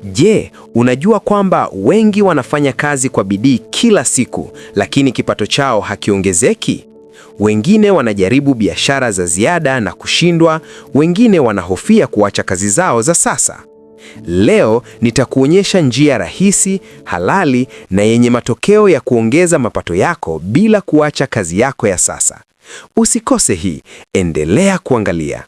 Je, unajua kwamba wengi wanafanya kazi kwa bidii kila siku, lakini kipato chao hakiongezeki? Wengine wanajaribu biashara za ziada na kushindwa, wengine wanahofia kuacha kazi zao za sasa. Leo nitakuonyesha njia rahisi, halali na yenye matokeo ya kuongeza mapato yako bila kuacha kazi yako ya sasa. Usikose hii, endelea kuangalia.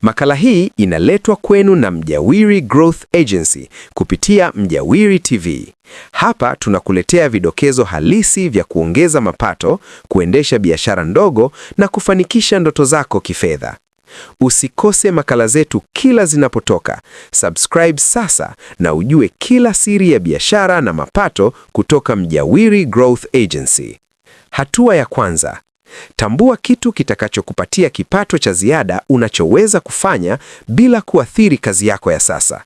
Makala hii inaletwa kwenu na Mjawiri Growth Agency kupitia Mjawiri TV. Hapa tunakuletea vidokezo halisi vya kuongeza mapato, kuendesha biashara ndogo na kufanikisha ndoto zako kifedha. Usikose makala zetu kila zinapotoka. Subscribe sasa na ujue kila siri ya biashara na mapato kutoka Mjawiri Growth Agency. Hatua ya kwanza: tambua kitu kitakachokupatia kipato cha ziada unachoweza kufanya bila kuathiri kazi yako ya sasa.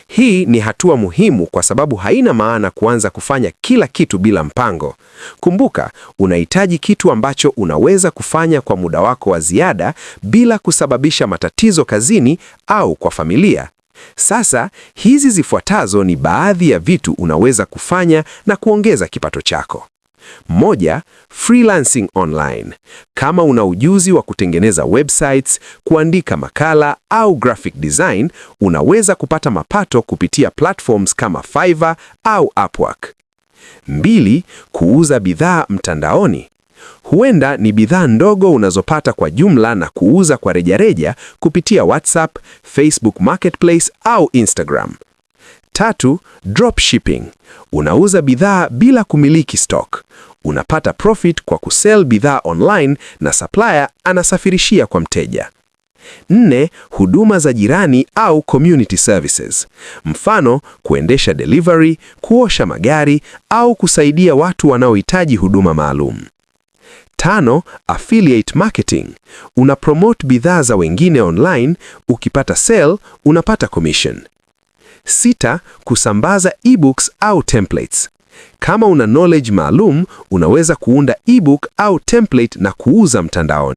Hii ni hatua muhimu kwa sababu haina maana kuanza kufanya kila kitu bila mpango. Kumbuka, unahitaji kitu ambacho unaweza kufanya kwa muda wako wa ziada bila kusababisha matatizo kazini au kwa familia. Sasa, hizi zifuatazo ni baadhi ya vitu unaweza kufanya na kuongeza kipato chako. 1. Freelancing online. Kama una ujuzi wa kutengeneza websites, kuandika makala au graphic design, unaweza kupata mapato kupitia platforms kama Fiverr au Upwork. 2. Kuuza bidhaa mtandaoni. Huenda ni bidhaa ndogo unazopata kwa jumla na kuuza kwa rejareja kupitia WhatsApp, Facebook Marketplace au Instagram. 3. Dropshipping. Unauza bidhaa bila kumiliki stock. Unapata profit kwa kusell bidhaa online na supplier anasafirishia kwa mteja. 4. Huduma za jirani au community services. Mfano, kuendesha delivery, kuosha magari au kusaidia watu wanaohitaji huduma maalum. 5. Affiliate marketing. Unapromote bidhaa za wengine online, ukipata sale, unapata commission. 6. Kusambaza ebooks au templates. Kama una knowledge maalum, unaweza kuunda ebook au template na kuuza mtandaoni.